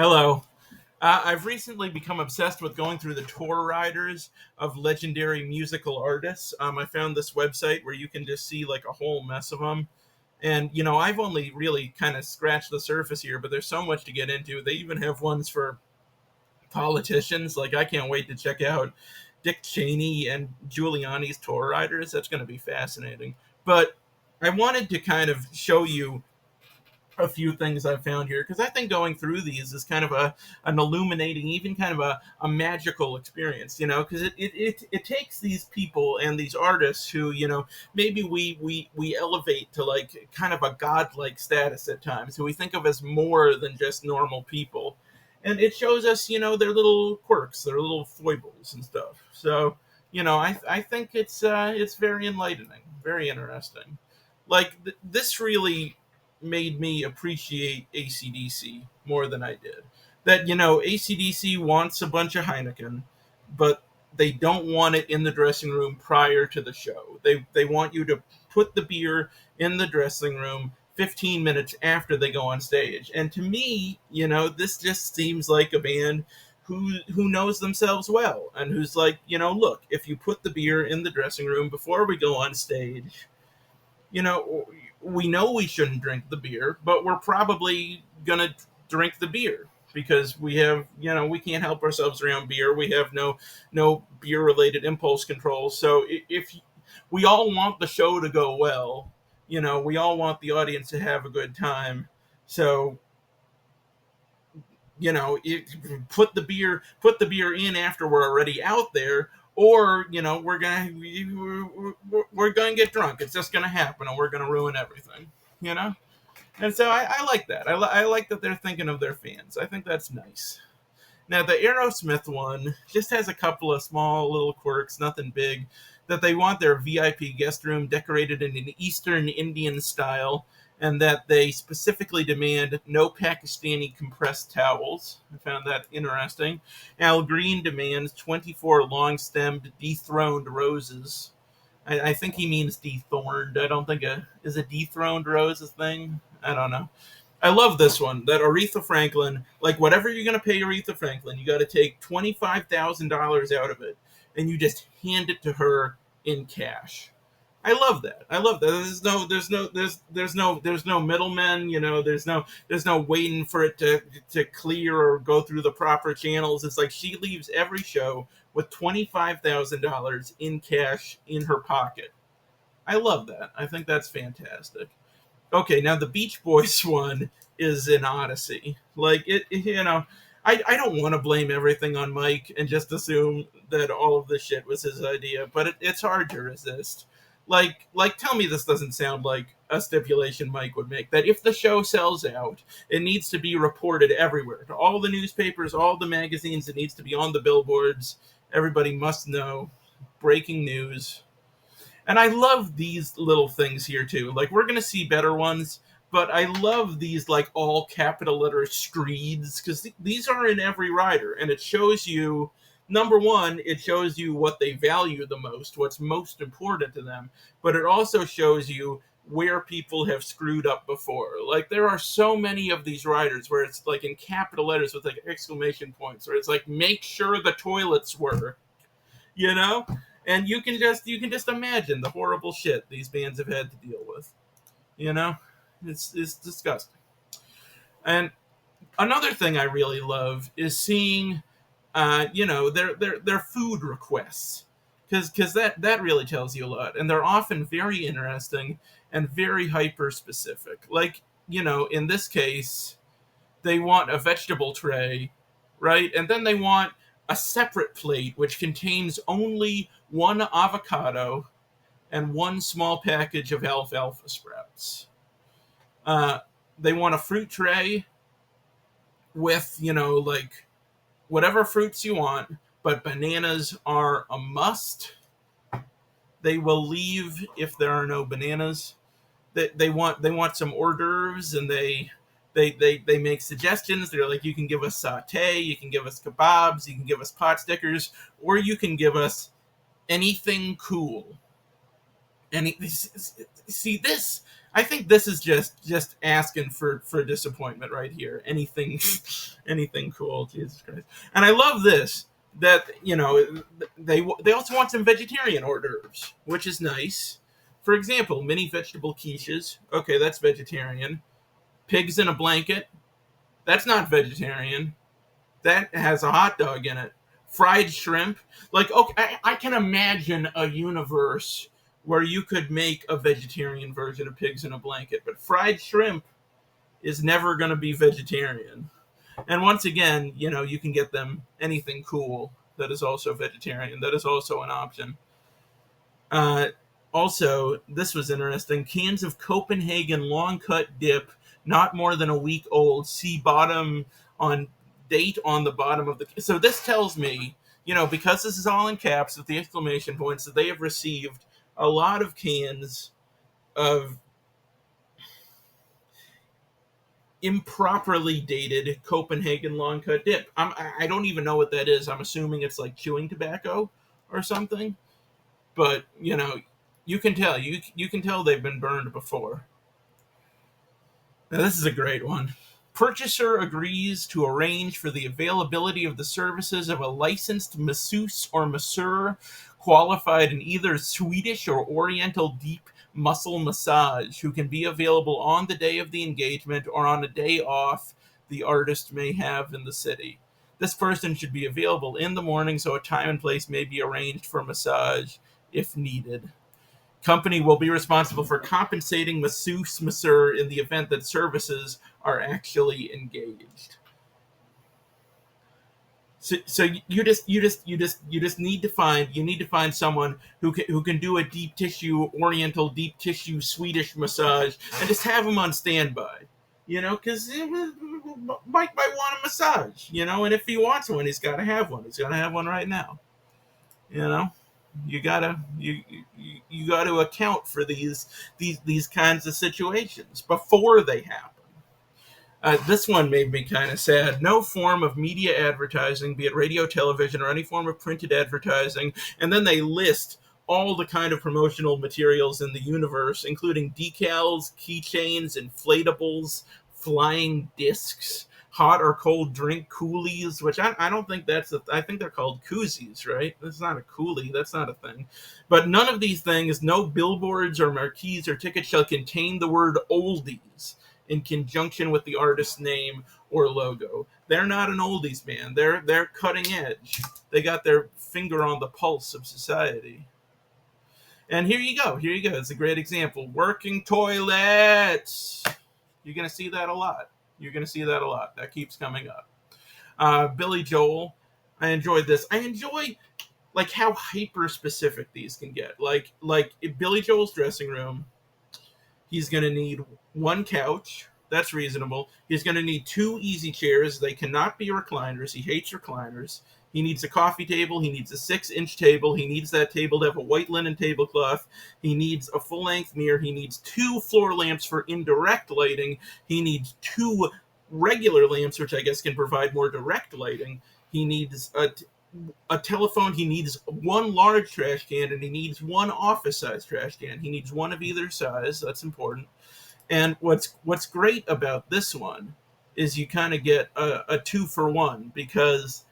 Hello. I've recently become obsessed with going through the tour riders of legendary musical artists. I found this website where you can just see like a whole mess of them. And, I've only really kind of scratched the surface here, but there's so much to get into. They even have ones for politicians. Like, I can't wait to check out Dick Cheney and Giuliani's tour riders. That's going to be fascinating. But I wanted to kind of show you a few things I've found here because I think going through these is kind of an illuminating, even kind of a magical experience, because it takes these people and these artists who, maybe we elevate to like kind of a godlike status at times, who we think of as more than just normal people. And it shows us, their little quirks, their little foibles and stuff. So, I think it's very enlightening, very interesting. Like this really made me appreciate ACDC more than I did. That, ACDC wants a bunch of Heineken, but they don't want it in the dressing room prior to the show. They want you to put the beer in the dressing room 15 minutes after they go on stage. And to me, this just seems like a band who knows themselves well and who's like, look, if you put the beer in the dressing room before we go on stage, you know, we know we shouldn't drink the beer, but we're probably gonna drink the beer because we have, we can't help ourselves around beer. We have no beer related impulse control. So if we all want the show to go well, we all want the audience to have a good time. So put the beer in after we're already out there, or we're gonna get drunk. It's just gonna happen, and we're gonna ruin everything. You know. And so I like that. I like that they're thinking of their fans. I think that's nice. Now the Aerosmith one just has a couple of small little quirks, nothing big. That they want their VIP guest room decorated in an Eastern Indian style, and that they specifically demand no Pakistani compressed towels. I found that interesting. Al Green demands 24 long-stemmed dethroned roses. I think he means dethorned. I don't think is a dethroned rose a thing. I don't know. I love this one. That Aretha Franklin, like whatever you're gonna pay Aretha Franklin, you got to take $25,000 out of it, and you just hand it to her in cash. I love that. I love that. There's no middlemen. There's no waiting for it to clear or go through the proper channels. It's like she leaves every show with $25,000 in cash in her pocket. I love that. I think that's fantastic. Okay, now the Beach Boys one is an odyssey. Like I don't want to blame everything on Mike and just assume that all of this shit was his idea, but it's hard to resist. Tell me this doesn't sound like a stipulation Mike would make. That if the show sells out, it needs to be reported everywhere to all the newspapers, all the magazines. It needs to be on the billboards. Everybody must know. Breaking news. And I love these little things here too. Like we're gonna see better ones, but I love these like all capital letter screeds because these are in every rider, and it shows you. Number one, it shows you what they value the most, what's most important to them, but it also shows you where people have screwed up before. Like there are so many of these riders where it's like in capital letters with like exclamation points, where it's like make sure the toilets work, you know? And you can just imagine the horrible shit these bands have had to deal with. You know, it's disgusting. And another thing I really love is seeing, their food requests, because that really tells you a lot, and they're often very interesting and very hyper specific. Like in this case, they want a vegetable tray, right? And then they want a separate plate which contains only one avocado and one small package of alfalfa sprouts. Uh, they want a fruit tray with, like whatever fruits you want, but bananas are a must. They will leave if there are no bananas. They want some hors d'oeuvres, and they make suggestions. They're like, you can give us saute, you can give us kebabs, you can give us pot stickers, or you can give us anything cool. And see this. I think this is just asking for disappointment right here. Anything anything cool, Jesus Christ. And I love this that they also want some vegetarian hors d'oeuvres, which is nice. For example, mini vegetable quiches. Okay, that's vegetarian. Pigs in a blanket. That's not vegetarian. That has a hot dog in it. Fried shrimp. Like, okay, I can imagine a universe where you could make a vegetarian version of pigs in a blanket, but fried shrimp is never going to be vegetarian. And once again, you can get them anything cool that is also vegetarian. That is also an option. Uh, Also, this was interesting. Cans of Copenhagen long cut dip, not more than a week old. See bottom on date on the bottom of the. So this tells me, because this is all in caps with the exclamation points, that they have received a lot of cans of improperly dated Copenhagen long cut dip. I don't even know what that is. I'm assuming it's like chewing tobacco or something. But you can tell you can tell they've been burned before. Now this is a great one. Purchaser agrees to arrange for the availability of the services of a licensed masseuse or masseur qualified in either Swedish or Oriental deep muscle massage who can be available on the day of the engagement or on a day off the artist may have in the city. This person should be available in the morning so a time and place may be arranged for massage if needed. Company will be responsible for compensating masseuse masseur in the event that services are actually engaged. So you just need to find someone who can do a deep tissue Oriental deep tissue Swedish massage and just have them on standby. Because Mike might want a massage. And if he wants one, he's got to have one. He's got to have one right now. You know you got to account for these kinds of situations before they happen. This one made me kind of sad. No form of media advertising, be it radio, television, or any form of printed advertising, and then they list all the kind of promotional materials in the universe, including decals, keychains, inflatables, flying discs, hot or cold drink coolies, which I don't think I think they're called koozies, right? That's not a coolie. That's not a thing. But none of these things, no billboards or marquees or tickets shall contain the word oldies in conjunction with the artist's name or logo. They're not an oldies band. They're cutting edge. They got their finger on the pulse of society. And here you go. Here you go. It's a great example. Working toilets. You're going to see that a lot. You're going to see that a lot. That keeps coming up. Billy Joel. I enjoyed this. I enjoy like how hyper specific these can get. Like Billy Joel's dressing room. He's going to need one couch. That's reasonable. He's going to need 2 easy chairs. They cannot be recliners. He hates recliners. He needs a coffee table. He needs a 6-inch table. He needs that table to have a white linen tablecloth. He needs a full-length mirror. He needs 2 floor lamps for indirect lighting. He needs 2 regular lamps, which I guess can provide more direct lighting. He needs a telephone. He needs 1 large trash can, and he needs 1 office-sized trash can. He needs 1 of either size. That's important. And what's great about this one is you kind of get a 2-for-1 because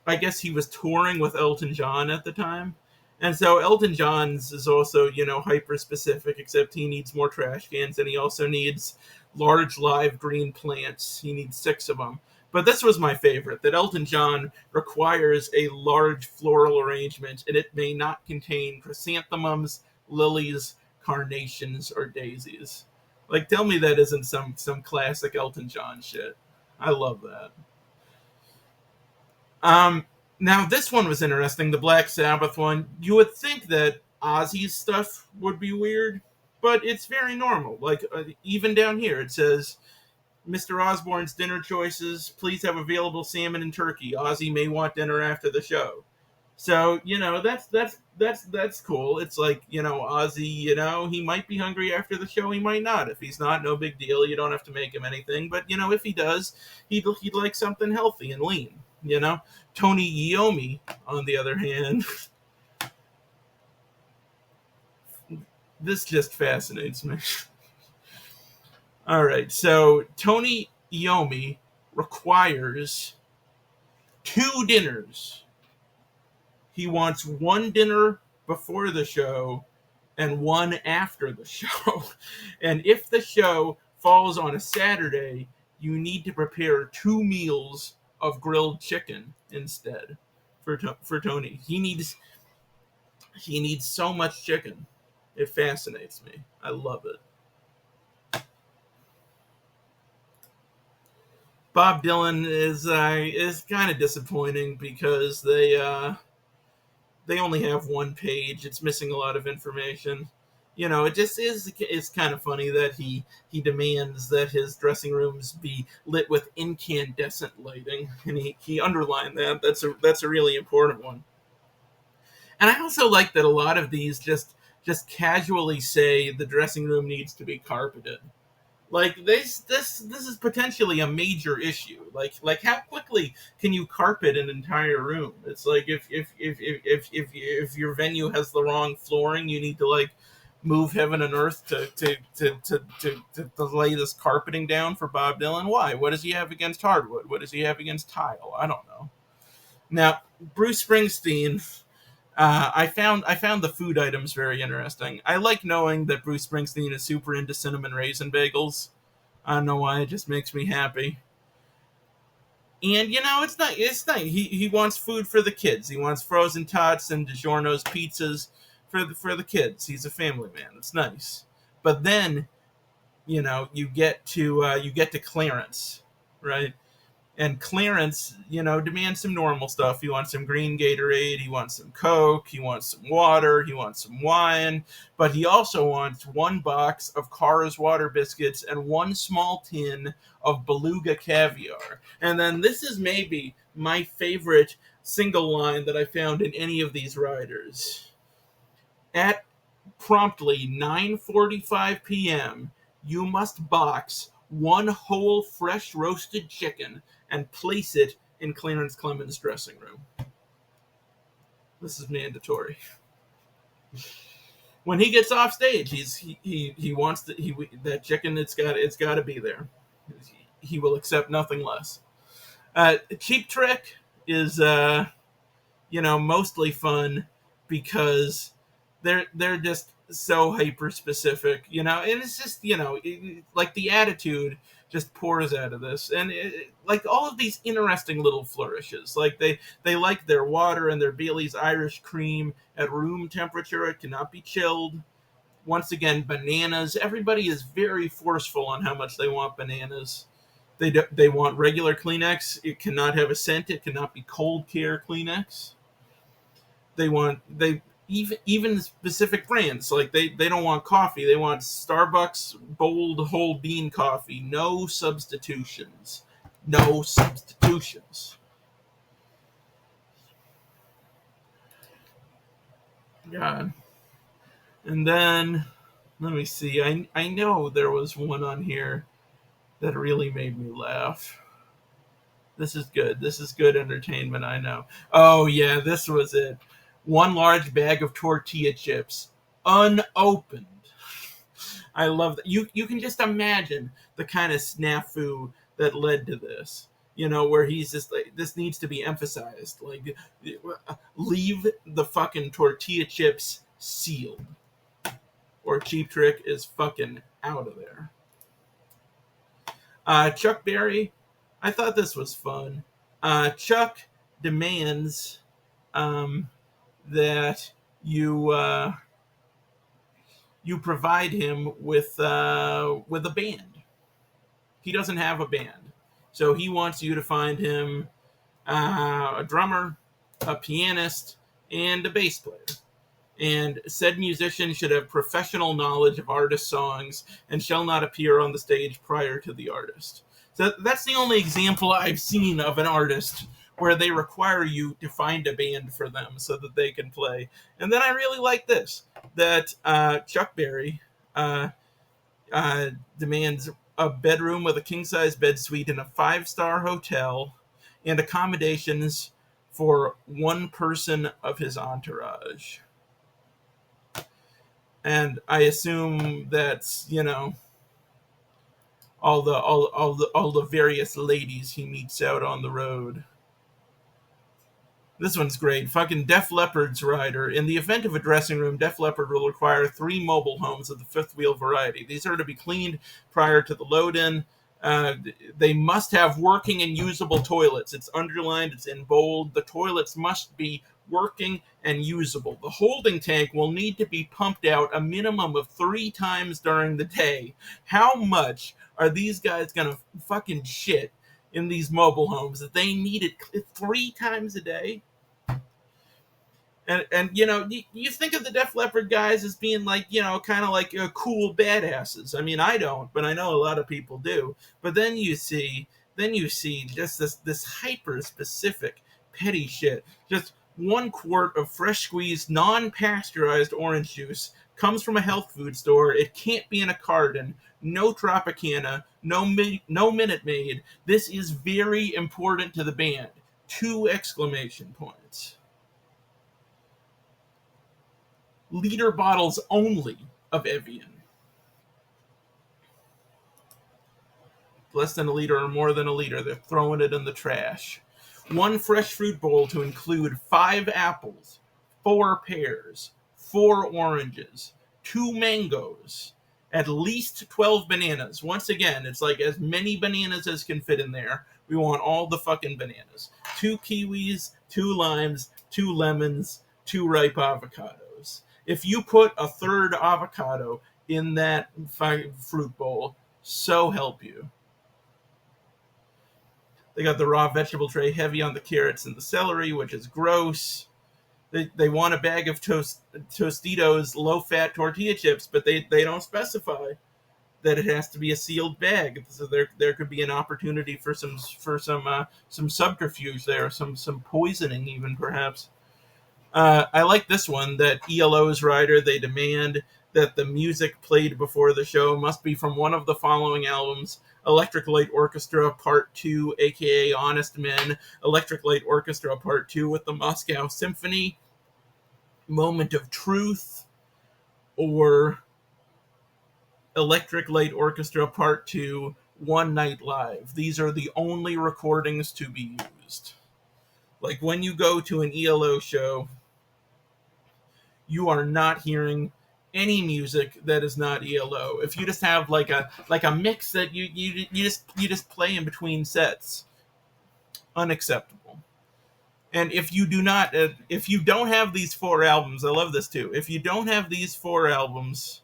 I guess he was touring with Elton John at the time. And so Elton John's is also, hyper specific, except he needs more trash cans and he also needs large live green plants. He needs 6 of them. But this was my favorite, that Elton John requires a large floral arrangement and it may not contain chrysanthemums, lilies, carnations, or daisies. Like, tell me that isn't some classic Elton John shit. I love that. Now this one was interesting, the Black Sabbath one. You would think that Ozzy's stuff would be weird, but it's very normal. Like, even down here, it says, Mr. Osborne's dinner choices, please have available salmon and turkey. Ozzy may want dinner after the show. So, that's cool. It's like, Ozzy, he might be hungry after the show, he might not. If he's not, no big deal. You don't have to make him anything. But, if he does, he'd like something healthy and lean, Tony Iommi, on the other hand, this just fascinates me. All right, so Tony Iommi requires 2 dinners. He wants one dinner before the show and one after the show. And if the show falls on a Saturday, you need to prepare 2 meals of grilled chicken instead for Tony. He needs so much chicken. It fascinates me. I love it. Bob Dylan is kind of disappointing because they only have one page. It's missing a lot of information. It just is. It's kind of funny that he demands that his dressing rooms be lit with incandescent lighting, and he underlined that. That's a really important one. And I also like that a lot of these just casually say the dressing room needs to be carpeted. Like this is potentially a major issue. Like how quickly can you carpet an entire room? It's like if your venue has the wrong flooring, you need to like move heaven and earth to lay this carpeting down for Bob Dylan. Why? What does he have against hardwood? What does he have against tile? I don't know. Now, Bruce Springsteen, I found the food items very interesting. I like knowing that Bruce Springsteen is super into cinnamon raisin bagels. I don't know why, it just makes me happy. And it's not. He wants food for the kids. He wants frozen tots and DiGiorno's pizzas for the kids. He's a family man. It's nice. But then you get to Clarence, right? And Clarence, demands some normal stuff. He wants some green Gatorade, he wants some Coke, he wants some water, he wants some wine, but he also wants 1 box of Cars water biscuits and 1 small tin of Beluga caviar. And then this is maybe my favorite single line that I found in any of these riders. At promptly 9:45 p.m., you must box 1 whole fresh roasted chicken and place it in Clarence Clemens' dressing room. This is mandatory. When he gets off stage, he wants that chicken. It's got to be there. He will accept nothing less. Cheap Trick is mostly fun because they're just so hyper specific, and it's just like the attitude just pours out of this, and like all of these interesting little flourishes, like they like their water and their Bailey's Irish cream at room temperature. It cannot be chilled. Once again, bananas. Everybody is very forceful on how much they want bananas. They want regular Kleenex. It cannot have a scent. It cannot be cold care Kleenex. They even specific brands, like they don't want coffee. They want Starbucks bold whole bean coffee. No substitutions. No substitutions. God. And then let me see. I know there was one on here that really made me laugh. This is good. This is good entertainment, I know. Oh yeah, this was it. 1 large bag of tortilla chips, unopened. I love that. You can just imagine the kind of snafu that led to this. Where he's just like, this needs to be emphasized. Like, leave the fucking tortilla chips sealed, or Cheap Trick is fucking out of there. Chuck Berry, I thought this was fun. Chuck demands that you provide him with a band. He doesn't have a band, so he wants you to find him a drummer, a pianist, and a bass player. And said musician should have professional knowledge of artist songs and shall not appear on the stage prior to the artist. So that's the only example I've seen of an artist where they require you to find a band for them so that they can play. And then I really like this, that Chuck Berry demands a bedroom with a king-size bed suite in a 5-star hotel and accommodations for 1 person of his entourage. And I assume that's, all the various ladies he meets out on the road. This one's great. Fucking Def Leppard's rider. In the event of a dressing room, Def Leppard will require 3 mobile homes of the fifth wheel variety. These are to be cleaned prior to the load in. They must have working and usable toilets. It's underlined, it's in bold. The toilets must be working and usable. The holding tank will need to be pumped out a minimum of 3 times during the day. How much are these guys gonna fucking shit in these mobile homes that they need it 3 times a day? And you think of the Def Leppard guys as being like, kind of like cool badasses. I mean, I don't, but I know a lot of people do. But then you see just this hyper specific petty shit. Just 1 quart of fresh squeezed non-pasteurized orange juice comes from a health food store. It can't be in a carton. No Tropicana, no Minute Maid. This is very important to the band. 2 exclamation points. Liter bottles only of Evian. Less than a liter or more than a liter, they're throwing it in the trash. 1 fresh fruit bowl to include 5 apples, 4 pears, 4 oranges, 2 mangoes, at least 12 bananas. Once again, it's like as many bananas as can fit in there. We want all the fucking bananas. 2 kiwis, 2 limes, 2 lemons, 2 ripe avocados. If you put a third avocado in that fruit bowl, so help you. They got the raw vegetable tray heavy on the carrots and the celery, which is gross. They want a bag of Tostitos low-fat tortilla chips, but they don't specify that it has to be a sealed bag. So there could be an opportunity for some subterfuge there, some poisoning even perhaps. I like this one, that ELO's rider, they demand that the music played before the show must be from one of the following albums: Electric Light Orchestra Part 2, aka Honest Men, Electric Light Orchestra Part 2 with the Moscow Symphony, Moment of Truth, or Electric Light Orchestra Part 2, One Night Live. These are the only recordings to be used. Like when you go to an ELO show, you are not hearing any music that is not ELO. If you just have like a mix that you just play in between sets, unacceptable. And if you don't have these 4 albums, I love this too. If you don't have these 4 albums,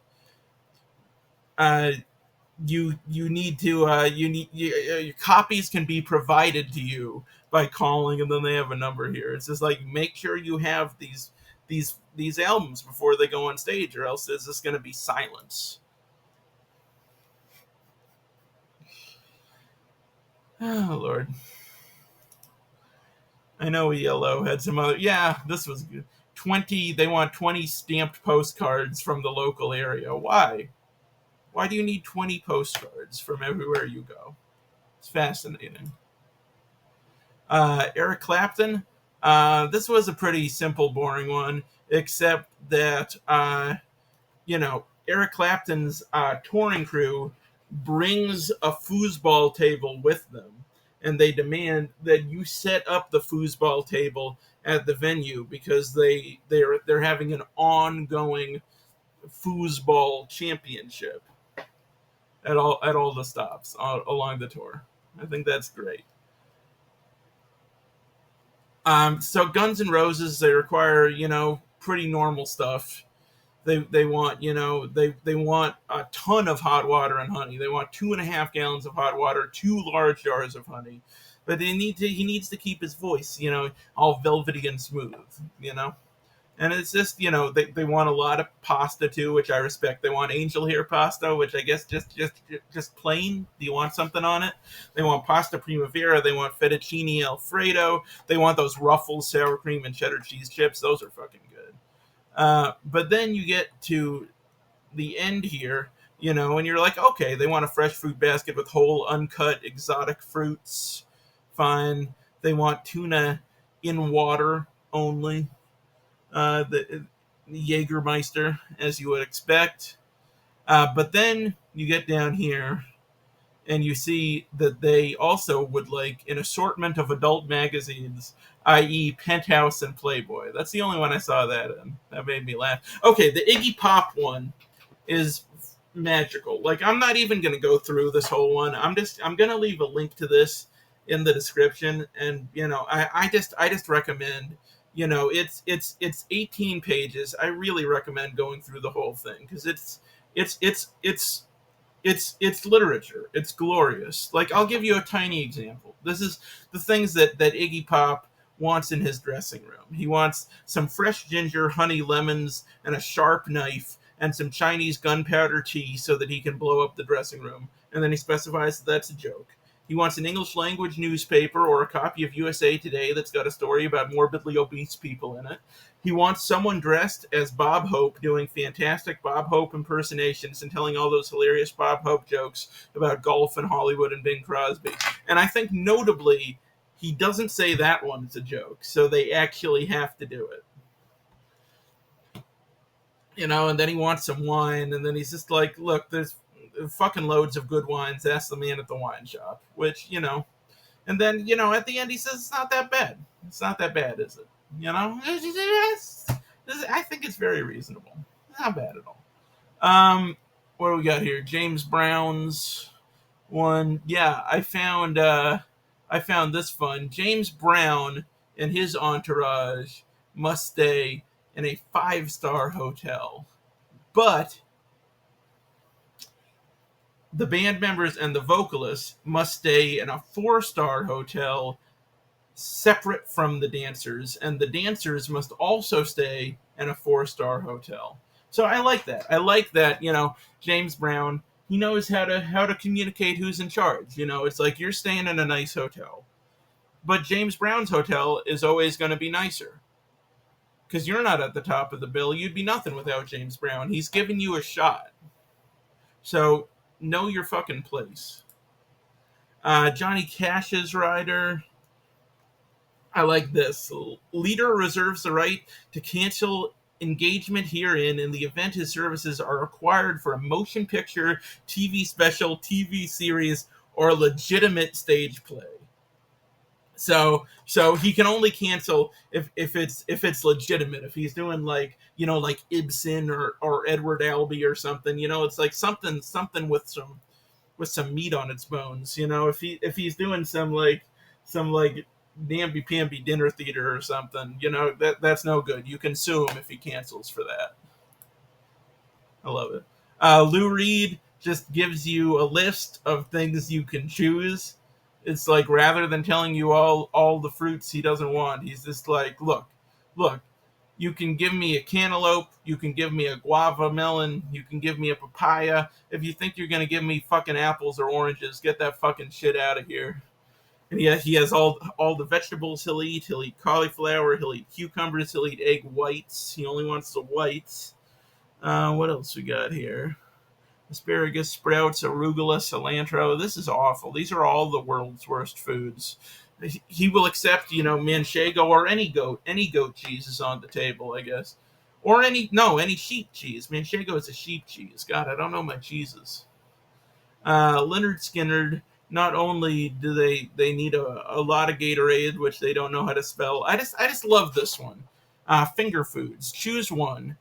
you need to your copies can be provided to you by calling, and then they have a number here. It's just like, make sure you have these albums before they go on stage, or else there's just going to be silence. Oh Lord, I know ELO had some other. Yeah, this was good. 20. They want 20 stamped postcards from the local area. Why? Why do you need 20 postcards from everywhere you go? It's fascinating. Eric Clapton. This was a pretty simple, boring one, except that Eric Clapton's touring crew brings a foosball table with them, and they demand that you set up the foosball table at the venue because they're having an ongoing foosball championship at all the stops along the tour. I think that's great. So Guns N' Roses, they require pretty normal stuff. They want they want a ton of hot water and honey. They want 2.5 gallons of hot water, 2 large jars of honey. But he needs to keep his voice all velvety and smooth. And it's just, they want a lot of pasta too, which I respect. They want angel hair pasta, which I guess just plain. Do you want something on it? They want pasta primavera. They want fettuccine alfredo. They want those Ruffles sour cream and cheddar cheese chips. Those are fucking good. But then you get to the end here, and you're like, okay, they want a fresh fruit basket with whole, uncut, exotic fruits. Fine. They want tuna in water only. The Jägermeister, as you would expect. But then you get down here, and you see that they also would like an assortment of adult magazines, i.e., Penthouse and Playboy. That's the only one I saw that in. That made me laugh. Okay, the Iggy Pop one is magical. Like, I'm not even going to go through this whole one. I'm going to leave a link to this in the description, and I just recommend. It's 18 pages. I really recommend going through the whole thing because it's it's it's it's literature. It's glorious. Like, I'll give you a tiny example. This is the things that Iggy Pop wants in his dressing room. He wants some fresh ginger, honey, lemons, and a sharp knife, and some Chinese gunpowder tea so that he can blow up the dressing room. And then he specifies that that's a joke. He wants an English language newspaper or a copy of USA Today that's got a story about morbidly obese people in it. He wants someone dressed as Bob Hope doing fantastic Bob Hope impersonations and telling all those hilarious Bob Hope jokes about golf and Hollywood and Bing Crosby. And I think notably, he doesn't say that one's a joke, so they actually have to do it. And then he wants some wine, and then he's just like, look, there's fucking loads of good wines. Ask the man at the wine shop, and then, at the end he says, it's not that bad. It's not that bad, is it? I think it's very reasonable. It's not bad at all. What do we got here? James Brown's one. Yeah, I found this fun. James Brown and his entourage must stay in a 5-star hotel, but the band members and the vocalists must stay in a 4-star hotel separate from the dancers, and the dancers must also stay in a 4-star hotel. So I like that. I like that, James Brown, he knows how to communicate who's in charge. It's like, you're staying in a nice hotel. But James Brown's hotel is always going to be nicer. Because you're not at the top of the bill. You'd be nothing without James Brown. He's giving you a shot. So know your fucking place. Johnny Cash's rider. I like this. Leader reserves the right to cancel engagement herein in the event his services are required for a motion picture, TV special, TV series, or legitimate stage play. So he can only cancel if it's legitimate. If he's doing like Ibsen or Edward Albee or something, it's like something with some meat on its bones. If he's doing some namby-pamby dinner theater or something, that's no good. You can sue him if he cancels for that. I love it. Lou Reed just gives you a list of things you can choose. It's like, rather than telling you all the fruits he doesn't want, he's just like, look, you can give me a cantaloupe, you can give me a guava melon, you can give me a papaya. If you think you're going to give me fucking apples or oranges, get that fucking shit out of here. And he has all the vegetables he'll eat. He'll eat cauliflower, he'll eat cucumbers, he'll eat egg whites. He only wants the whites. What else we got here? Asparagus, sprouts, arugula, cilantro. This is awful. These are all the world's worst foods. He will accept, manchego or any goat cheese is on the table, I guess. Or any sheep cheese. Manchego is a sheep cheese. God, I don't know my cheeses. Leonard Skinner, not only do they need a lot of Gatorade, which they don't know how to spell. I just love this one. Finger foods. Choose one.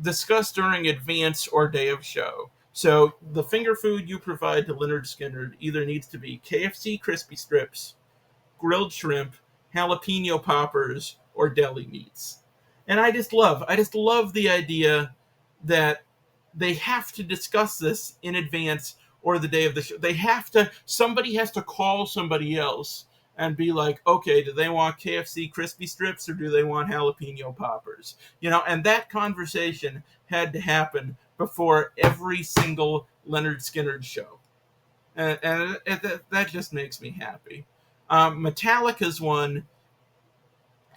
Discuss during advance or day of show. So the finger food you provide to Leonard Skinner either needs to be KFC crispy strips, grilled shrimp, jalapeno poppers, or deli meats. And I just love the idea that they have to discuss this in advance or the day of the show. Somebody has to call somebody else and be like, okay, do they want KFC crispy strips or do they want jalapeno poppers? And that conversation had to happen before every single Leonard Skinner show. And that just makes me happy. Metallica's one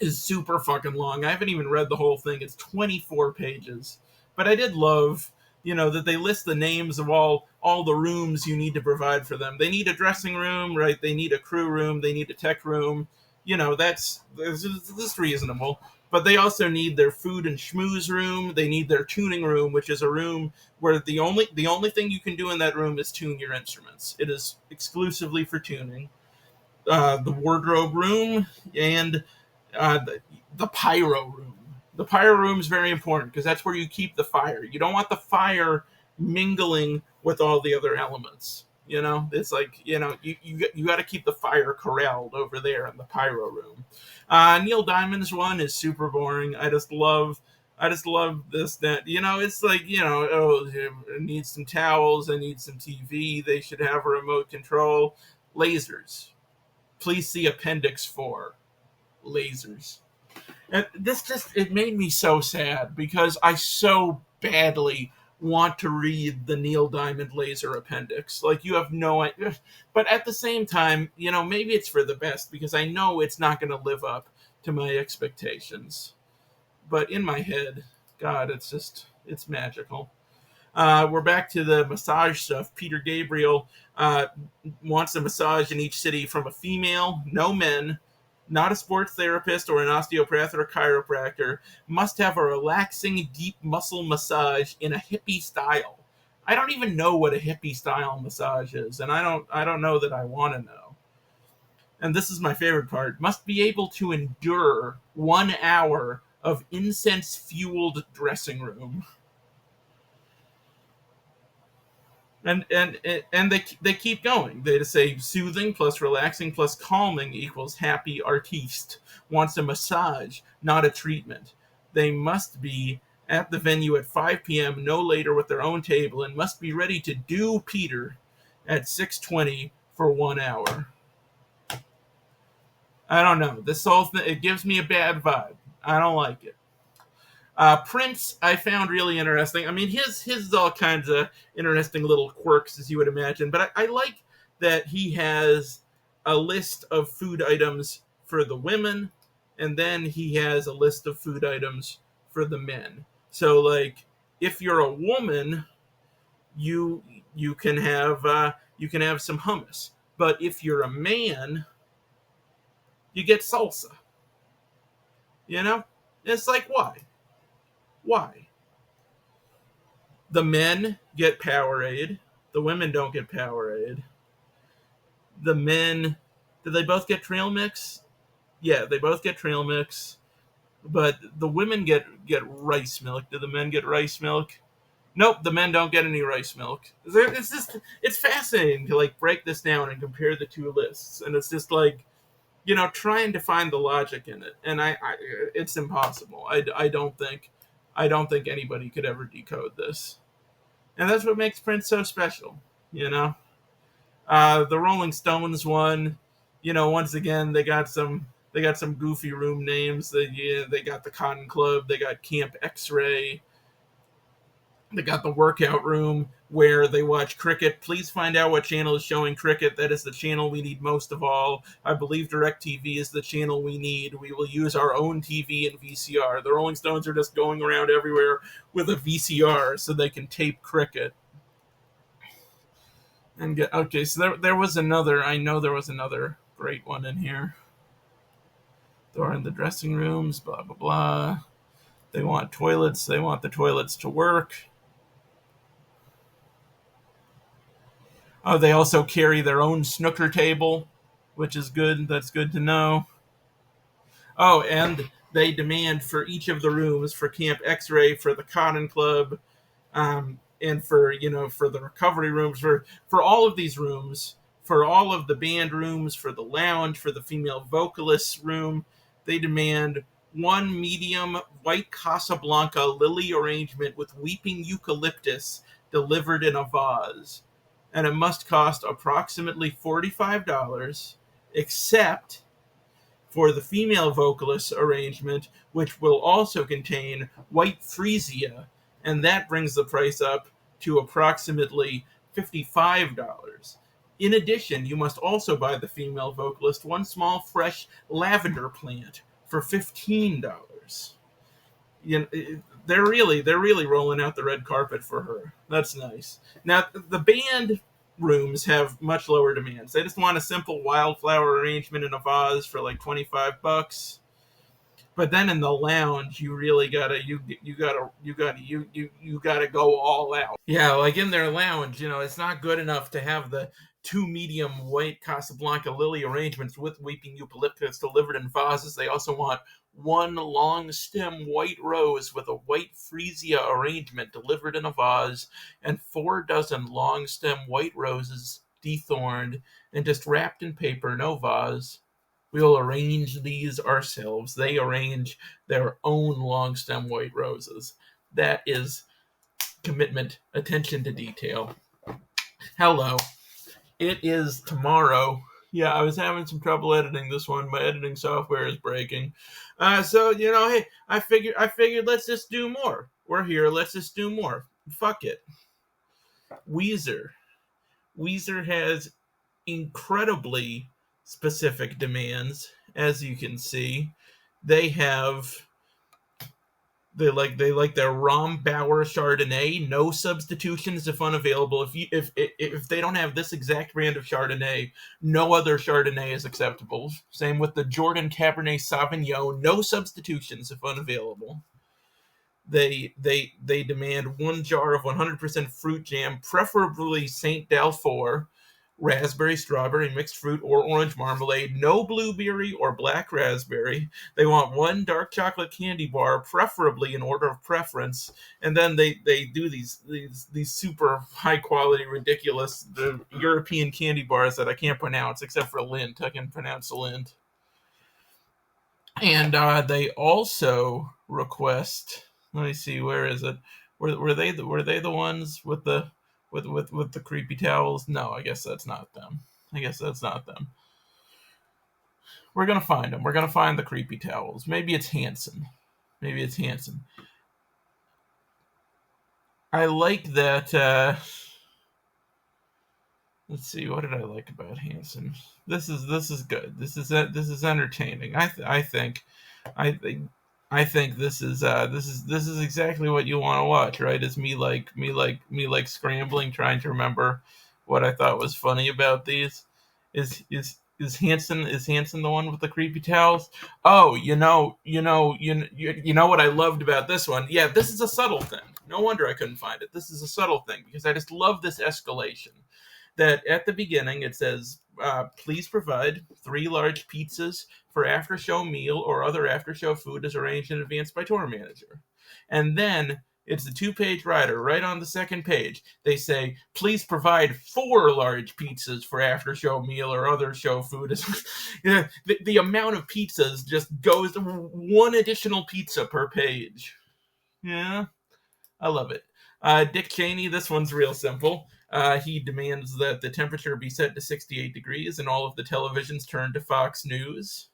is super fucking long. I haven't even read the whole thing. It's 24 pages. But I did love, that they list the names of all the rooms you need to provide for them. They need a dressing room, right? They need a crew room. They need a tech room. That's reasonable. But they also need their food and schmooze room. They need their tuning room, which is a room where the only thing you can do in that room is tune your instruments. It is exclusively for tuning. The wardrobe room and the pyro room. The pyro room is very important because that's where you keep the fire. You don't want the fire mingling with all the other elements. It's like you got to keep the fire corralled over there in the pyro room. Neil Diamond's one is super boring. I just love this that it's like I need some towels, I need some TV. They should have a remote control. Lasers. Please see Appendix 4. Lasers. And it made me so sad because I so badly want to read the Neil Diamond Laser Appendix. Like, you have no idea. But at the same time, maybe it's for the best because I know it's not going to live up to my expectations. But in my head, God, it's magical. We're back to the massage stuff. Peter Gabriel wants a massage in each city from a female, no men, not a sports therapist or an osteopath or a chiropractor, must have a relaxing, deep muscle massage in a hippie style. I don't even know what a hippie style massage is, and I don't know that I want to know. And this is my favorite part. Must be able to endure 1 hour of incense-fueled dressing room. And they keep going. They just say soothing plus relaxing plus calming equals happy artiste. Wants a massage, not a treatment. They must be at the venue at 5 p.m. no later with their own table and must be ready to do Peter at 6:20 for 1 hour. I don't know. This whole thing, it gives me a bad vibe. I don't like it. Prince, I found really interesting. I mean, his is all kinds of interesting little quirks, as you would imagine. But I like that he has a list of food items for the women, and then he has a list of food items for the men. So, like, if you're a woman, you can have some hummus. But if you're a man, you get salsa. It's like, why? Why? The men get Powerade. The women don't get Powerade. The men, do they both get trail mix? Yeah, they both get trail mix. But the women get rice milk. Do the men get rice milk? Nope, the men don't get any rice milk. It's fascinating to like break this down and compare the two lists. And it's just like, trying to find the logic in it. And it's impossible. I don't think anybody could ever decode this. And that's what makes Prince so special, The Rolling Stones one, once again they got some goofy room names. They got the Cotton Club, they got Camp X-Ray, they got the workout room where they watch cricket. Please find out what channel is showing cricket. That is the channel we need most of all. I believe DirecTV is the channel we need. We will use our own TV and VCR. The Rolling Stones are just going around everywhere with a VCR so they can tape cricket. Okay, so there was another. I know there was another great one in here. They're in the dressing rooms, blah, blah, blah. They want toilets. They want the toilets to work. Oh, they also carry their own snooker table, which is good. That's good to know. Oh, and they demand for each of the rooms, for Camp X-Ray, for the Cotton Club, and for the recovery rooms, for all of these rooms, for all of the band rooms, for the lounge, for the female vocalist room, they demand one medium white Casablanca lily arrangement with weeping eucalyptus delivered in a vase. And it must cost approximately $45, except for the female vocalist arrangement, which will also contain white freesia, and that brings the price up to approximately $55. In addition, you must also buy the female vocalist one small fresh lavender plant for $15. They're really rolling out the red carpet for her. That's nice. Now, the band rooms have much lower demands. They just want a simple wildflower arrangement in a vase for like $25. But then in the lounge, you really gotta you gotta go all out. Yeah, like in their lounge, it's not good enough to have the two medium white Casablanca lily arrangements with weeping eucalyptus delivered in vases. They also want one long stem white rose with a white freesia arrangement delivered in a vase, and 4 dozen long stem white roses dethorned and just wrapped in paper, no vase. We'll arrange these ourselves. They arrange their own long stem white roses. That is commitment, attention to detail. Hello. It is tomorrow. Yeah, I was having some trouble editing this one. My editing software is breaking. So, hey, I figured let's just do more. We're here, let's just do more. Fuck it. Weezer has incredibly specific demands, as you can see. They like their Rombauer Chardonnay, no substitutions if unavailable. If they don't have this exact brand of Chardonnay, no other Chardonnay is acceptable. Same with the Jordan Cabernet Sauvignon, no substitutions if unavailable. They demand 1 jar of 100% fruit jam, preferably Saint Dalfour, raspberry, strawberry, mixed fruit, or orange marmalade, no blueberry or black raspberry. They want 1 dark chocolate candy bar, preferably in order of preference. And then they do these super high quality, ridiculous European candy bars that I can't pronounce except for Lindt. I can pronounce Lindt. And they also request. Let me see, where is it? Were they the ones with the creepy towels? No, I guess that's not them. We're gonna find them. We're gonna find the creepy towels. Maybe it's Hanson. I like that. Let's see. What did I like about Hanson? This is good. This is entertaining. I think this is exactly what you want to watch, right? It's me scrambling, trying to remember what I thought was funny about these. Is Hanson the one with the creepy towels? Oh, you know what I loved about this one? Yeah, this is a subtle thing. No wonder I couldn't find it. This is a subtle thing because I just love this escalation. That at the beginning it says, please provide 3 large pizzas for after-show meal or other after-show food as arranged in advance by tour manager. And then it's the 2-page rider right on the second page. They say, please provide 4 large pizzas for after-show meal or other show food. The amount of pizzas just goes to 1 additional pizza per page. Yeah, I love it. Dick Cheney, this one's real simple. He demands that the temperature be set to 68 degrees and all of the televisions turn to Fox News.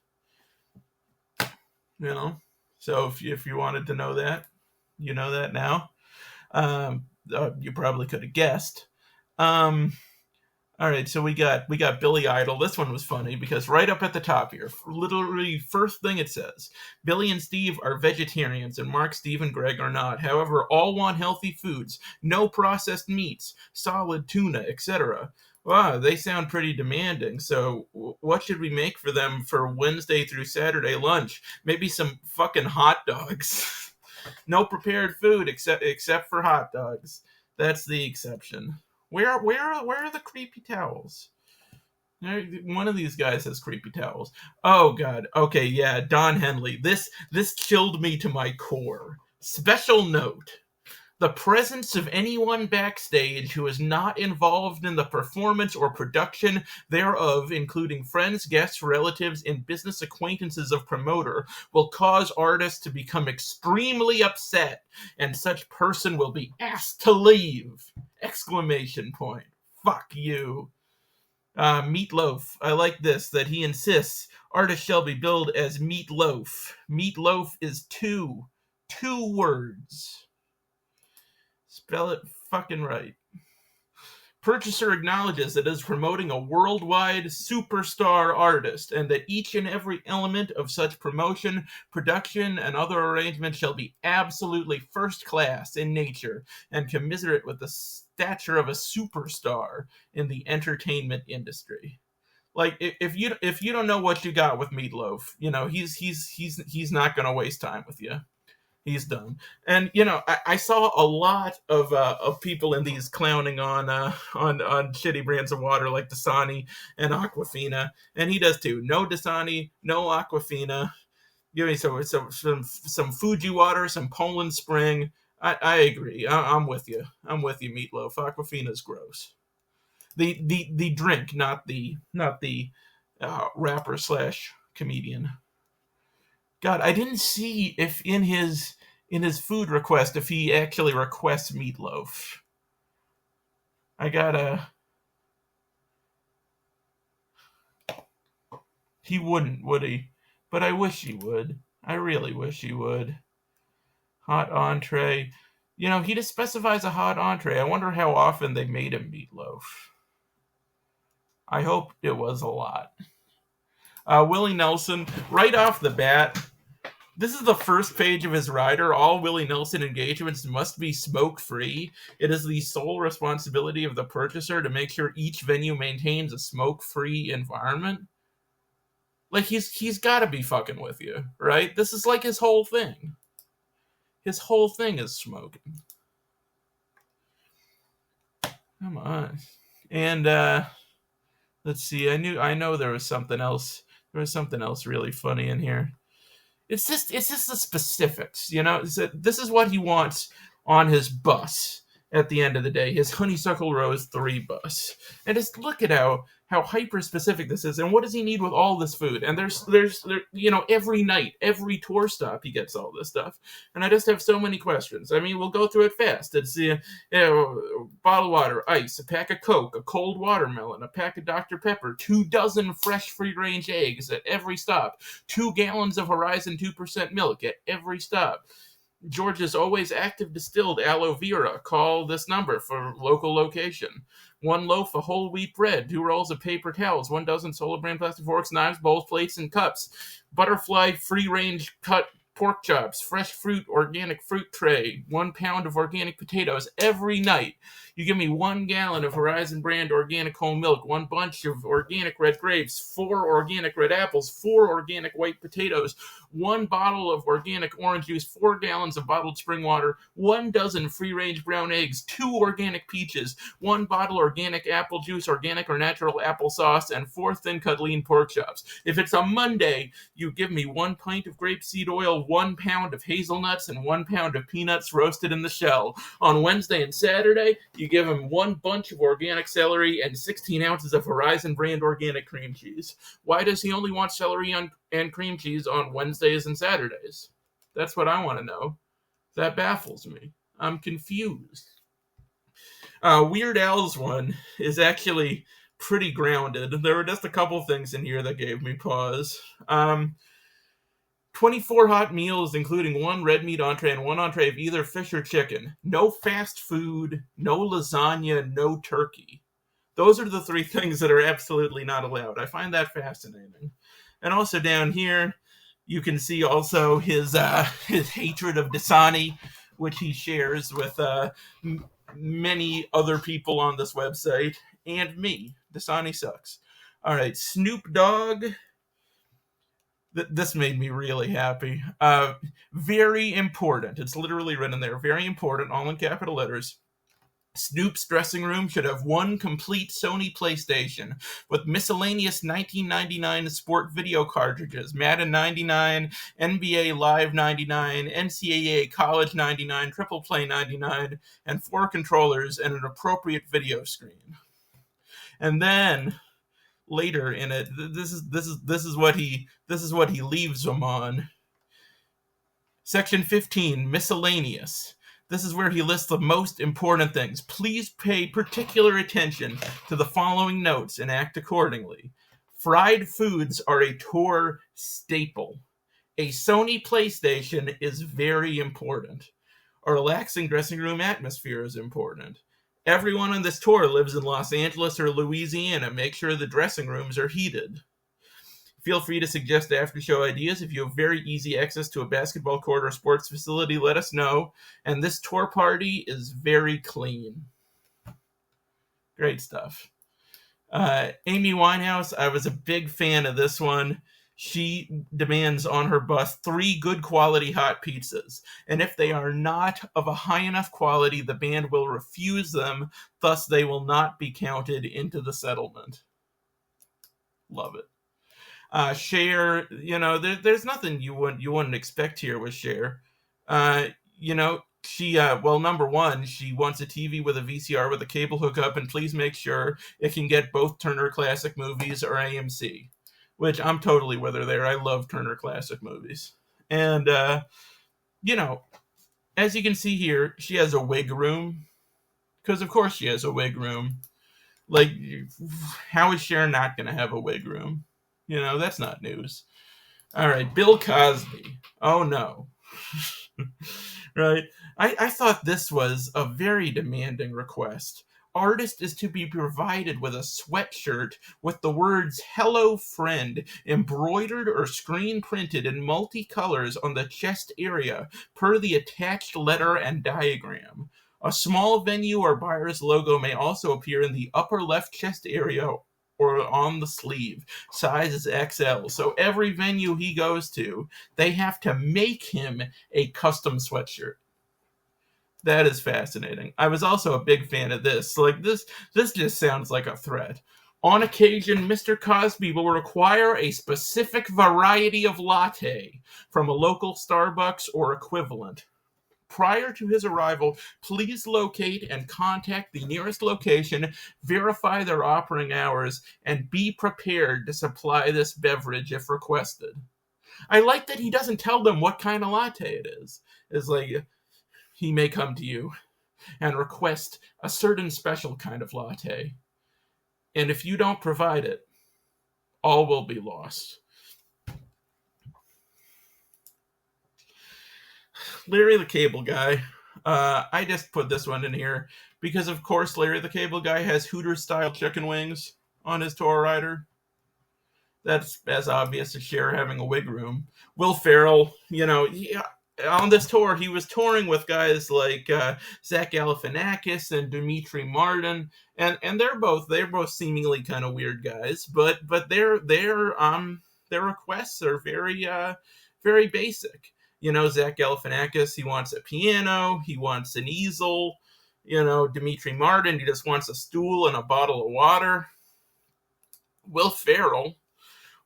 So if you wanted to know that, you know that now. You probably could have guessed. All right, so we got Billy Idol. This one was funny because right up at the top here, literally first thing it says, Billy and Steve are vegetarians and Mark, Steve, and Greg are not. However, all want healthy foods, no processed meats, solid tuna, etc. Wow, they sound pretty demanding. So what should we make for them for Wednesday through Saturday lunch? Maybe some fucking hot dogs. No prepared food except for hot dogs. That's the exception. Where are the creepy towels? One of these guys has creepy towels. Oh God. Okay, yeah, Don Henley. This chilled me to my core. Special note: the presence of anyone backstage who is not involved in the performance or production thereof, including friends, guests, relatives, and business acquaintances of promoter, will cause artists to become extremely upset, and such person will be asked to leave! Exclamation point. Fuck you. Meatloaf. I like this, that he insists artists shall be billed as Meatloaf. Meatloaf is two words. Spell it fucking right. Purchaser acknowledges that it is promoting a worldwide superstar artist and that each and every element of such promotion, production, and other arrangements shall be absolutely first class in nature and commiserate with the stature of a superstar in the entertainment industry. Like if you don't know what you got with Meatloaf, he's not gonna waste time with you. He's done. And I saw a lot of people in these clowning on shitty brands of water like Dasani and Aquafina, and he does too. No Dasani, no Aquafina. Give me some Fuji water, some Poland Spring. I agree. I'm with you. I'm with you, Meatloaf. Aquafina's gross. The drink, not the rapper slash comedian. God, I didn't see if in his food request if he actually requests meatloaf. I gotta. He wouldn't, would he? But I wish he would. I really wish he would. Hot entree. He just specifies a hot entree. I wonder how often they made him meatloaf. I hope it was a lot. Willie Nelson, right off the bat, this is the first page of his rider. All Willie Nelson engagements must be smoke-free. It is the sole responsibility of the purchaser to make sure each venue maintains a smoke-free environment. Like, he's got to be fucking with you, right? This is like his whole thing. His whole thing is smoking. Come on. And, let's see. I know there was something else. There was something else really funny in here. It's just the specifics, This is what he wants on his bus at the end of the day, his Honeysuckle Rose 3 bus. And just look at how hyper specific this is, and what does he need with all this food? And there's every night, every tour stop, he gets all this stuff. And I just have so many questions. I mean, we'll go through it fast. It's bottled water, ice, a pack of Coke, a cold watermelon, a pack of Dr. Pepper, 2 dozen fresh free-range eggs at every stop, 2 gallons of Horizon 2% milk at every stop. George's Always Active Distilled Aloe Vera. Call this number for local location. 1 loaf of whole wheat bread, 2 rolls of paper towels, 1 dozen Solo brand plastic forks, knives, bowls, plates, and cups. Butterfly free-range cut pork chops, fresh fruit, organic fruit tray, 1 pound of organic potatoes every night. You give me 1 gallon of Horizon brand organic whole milk, 1 bunch of organic red grapes, 4 organic red apples, 4 organic white potatoes, 1 bottle of organic orange juice, 4 gallons of bottled spring water, 1 dozen free-range brown eggs, 2 organic peaches, 1 bottle organic apple juice, organic or natural applesauce, and 4 thin-cut lean pork chops. If it's a Monday, you give me 1 pint of grapeseed oil, 1 pound of hazelnuts, and 1 pound of peanuts roasted in the shell. On Wednesday and Saturday, you give him 1 bunch of organic celery and 16 ounces of Horizon brand organic cream cheese. Why does he only want celery and cream cheese on Wednesdays and Saturdays? That's what I want to know. That baffles me. I'm confused. Weird Al's one is actually pretty grounded. There were just a couple things in here that gave me pause. 24 hot meals, including 1 red meat entree and 1 entree of either fish or chicken. No fast food, no lasagna, no turkey. Those are the 3 things that are absolutely not allowed. I find that fascinating. And also down here, you can see also his hatred of Dasani, which he shares with many other people on this website, and me. Dasani sucks. All right, Snoop Dogg. This made me really happy. Very important. It's literally written there. Very important, all in capital letters. Snoop's dressing room should have 1 complete Sony PlayStation with miscellaneous 1999 sport video cartridges, Madden 99, NBA Live 99, NCAA College 99, Triple Play 99, and 4 controllers and an appropriate video screen. And then later in it, this is what he leaves them on. Section 15, miscellaneous. This is where he lists the most important things. Please pay particular attention to the following notes and act accordingly. Fried foods are a tour staple. A Sony PlayStation is very important. A relaxing dressing room atmosphere is important. Everyone on this tour lives in Los Angeles or Louisiana. Make sure the dressing rooms are heated. Feel free to suggest after-show ideas. If you have very easy access to a basketball court or sports facility, let us know. And this tour party is very clean. Great stuff. Amy Winehouse, I was a big fan of this one. She demands on her bus 3 good quality hot pizzas, and if they are not of a high enough quality, the band will refuse them, thus they will not be counted into the settlement. Love it. Cher, there's nothing you wouldn't expect here with Cher. She number one, she wants a TV with a VCR with a cable hookup, and please make sure it can get both Turner Classic Movies or AMC, which I'm totally with her there. I love Turner Classic Movies. And as you can see here, she has a wig room, because of course she has a wig room. Like, how is Cher not going to have a wig room? That's not news. All right, Bill Cosby. Oh no. Right? I thought this was a very demanding request. Artist is to be provided with a sweatshirt with the words "Hello Friend" embroidered or screen printed in multicolors on the chest area per the attached letter and diagram. A small venue or buyer's logo may also appear in the upper left chest area or on the sleeve. Size is XL. So every venue he goes to, they have to make him a custom sweatshirt. That is fascinating. I was also a big fan of this. Like, this just sounds like a threat. On occasion, Mr. Cosby will require a specific variety of latte from a local Starbucks or equivalent. Prior to his arrival, please locate and contact the nearest location, verify their operating hours, and be prepared to supply this beverage if requested. I like that he doesn't tell them what kind of latte it is. It's like, he may come to you and request a certain special kind of latte. And if you don't provide it, all will be lost. Larry the Cable Guy. I just put this one in here because, of course, Larry the Cable Guy has Hooters-style chicken wings on his tour rider. That's as obvious as Cher having a wig room. Will Ferrell, on this tour, he was touring with guys like Zach Galifianakis and Dimitri Martin, and they're both seemingly kind of weird guys, but their requests are very very basic. Zach Galifianakis, he wants a piano, he wants an easel. Dimitri Martin, he just wants a stool and a bottle of water. Will Ferrell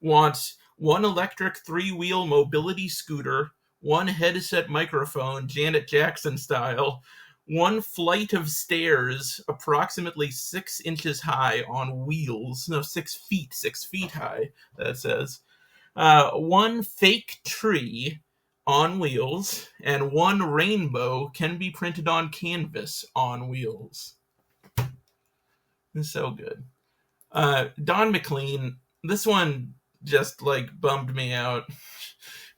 wants one electric 3-wheel mobility scooter, one headset microphone, Janet Jackson style, one flight of stairs approximately 6 inches high on wheels. No, 6 feet high, that says. One fake tree on wheels, and one rainbow can be printed on canvas on wheels. It's so good. Don McLean, this one just bummed me out.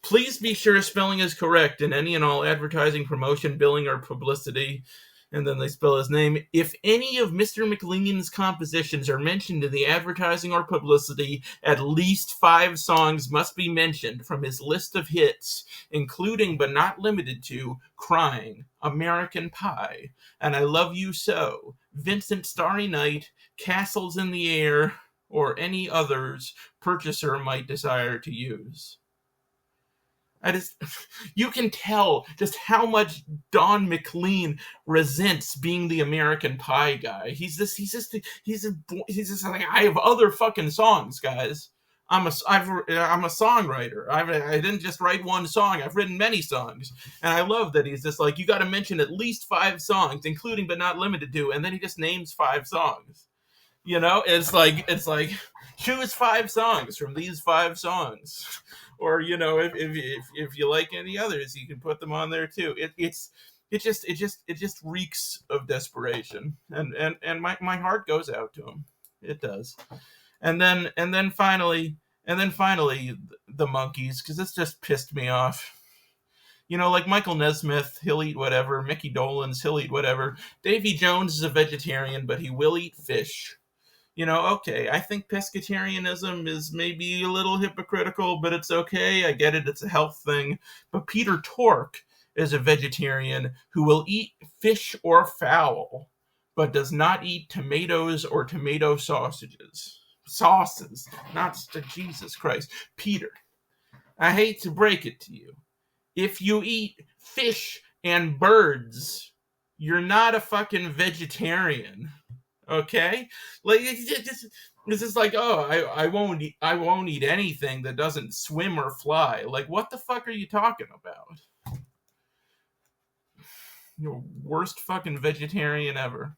Please be sure spelling is correct in any and all advertising, promotion, billing, or publicity. And then they spell his name. If any of Mr. McLean's compositions are mentioned in the advertising or publicity, at least 5 songs must be mentioned from his list of hits, including but not limited to Crying, American Pie, And I Love You So, Vincent Starry Night, Castles in the Air, or any others purchaser might desire to use. You can tell just how much Don McLean resents being the American Pie guy. He's just like, I have other fucking songs, guys. I'm a songwriter. I didn't just write one song. I've written many songs, and I love that he's just like, you got to mention at least 5 songs, including but not limited to, and then he just names 5 songs. It's like choose 5 songs from these 5 songs. Or if you like any others, you can put them on there too. It just reeks of desperation, and my heart goes out to him. It does. And then finally the Monkees, because this just pissed me off. Like Michael Nesmith, he'll eat whatever. Mickey Dolenz, he'll eat whatever. Davy Jones is a vegetarian, but he will eat fish. Okay, I think pescatarianism is maybe a little hypocritical, but it's okay. I get it. It's a health thing. But Peter Tork is a vegetarian who will eat fish or fowl, but does not eat tomatoes or tomato sausages. Sauces, not Jesus Christ. Peter, I hate to break it to you. If you eat fish and birds, you're not a fucking vegetarian. Okay? Like it's just like, oh, I won't eat anything that doesn't swim or fly. Like, what the fuck are you talking about? You're worst fucking vegetarian ever.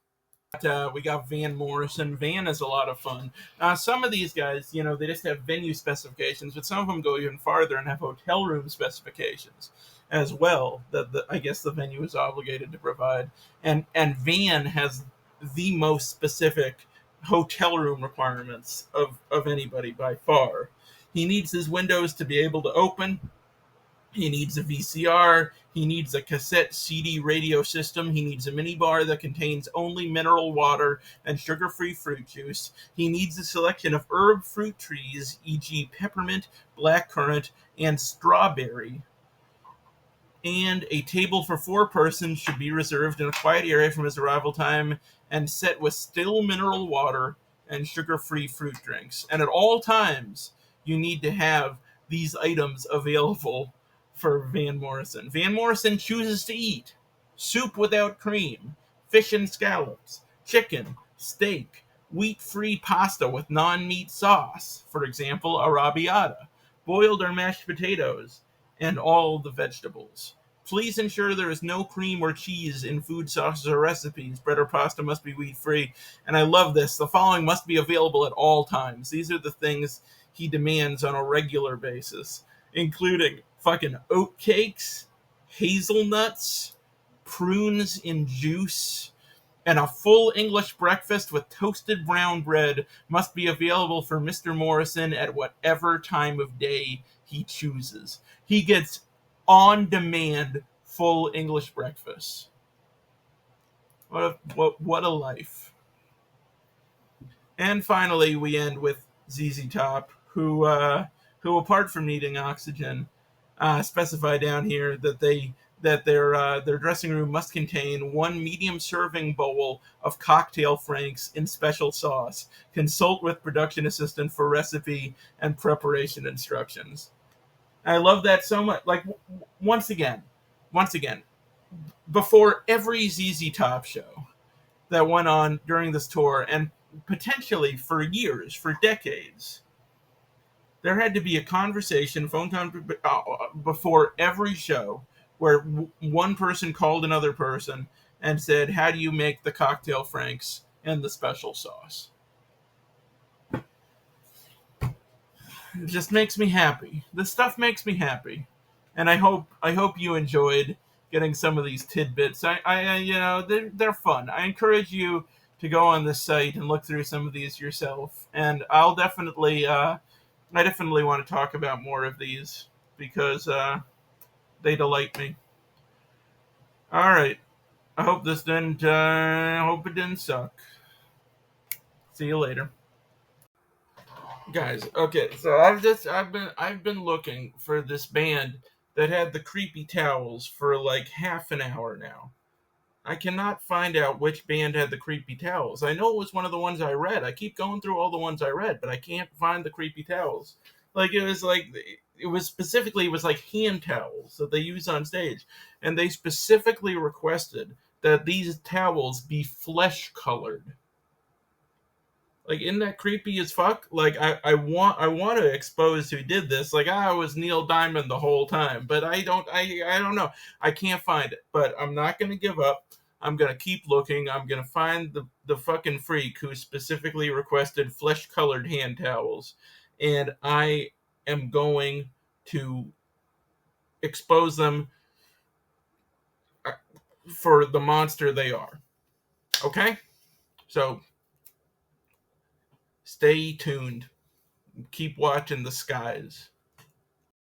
We got Van Morrison. Van is a lot of fun. Some of these guys, they just have venue specifications, but some of them go even farther and have hotel room specifications as well that I guess the venue is obligated to provide. And Van has the most specific hotel room requirements of anybody by far. He needs his windows to be able to open. He needs a VCR. He needs a cassette CD radio system. He needs a minibar that contains only mineral water and sugar-free fruit juice. He needs a selection of herb fruit trees, e.g. peppermint, blackcurrant, and strawberry. And a table for 4 persons should be reserved in a quiet area from his arrival time and set with still mineral water and sugar-free fruit drinks. And at all times, you need to have these items available for Van Morrison. Van Morrison chooses to eat soup without cream, fish and scallops, chicken, steak, wheat-free pasta with non-meat sauce, for example, arrabbiata, boiled or mashed potatoes, and all the vegetables. Please ensure there is no cream or cheese in food sauces or recipes. Bread or pasta must be wheat-free. And I love this. The following must be available at all times. These are the things he demands on a regular basis, including fucking oat cakes, hazelnuts, prunes in juice, and a full English breakfast with toasted brown bread must be available for Mr. Morrison at whatever time of day he chooses. He gets on-demand full English breakfast. What a life. And finally, we end with ZZ Top, who apart from needing oxygen, specify down here that their dressing room must contain 1 medium serving bowl of cocktail franks in special sauce. Consult with production assistant for recipe and preparation instructions. I love that so much. Like, once again, before every ZZ Top show that went on during this tour, and potentially for years, for decades, there had to be a conversation, before every show where one person called another person and said, how do you make the cocktail franks and the special sauce? It just makes me happy. This stuff makes me happy. And I hope you enjoyed getting some of these tidbits. They're fun. I encourage you to go on this site and look through some of these yourself. And I definitely want to talk about more of these because they delight me. All right. I hope it didn't suck. See you later. Guys, okay, so I've been looking for this band that had the creepy towels for like half an hour now. I cannot find out which band had the creepy towels. I know it was one of the ones I read. I keep going through all the ones I read, but I can't find the creepy towels. It was like hand towels that they use on stage, and they specifically requested that these towels be flesh colored. Like, isn't that creepy as fuck? Like, I want to expose who did this. Like, I was Neil Diamond the whole time, but I don't know. I can't find it, but I'm not going to give up. I'm going to keep looking. I'm going to find the fucking freak who specifically requested flesh-colored hand towels, and I am going to expose them for the monster they are. Okay? So, stay tuned. Keep watching the skies.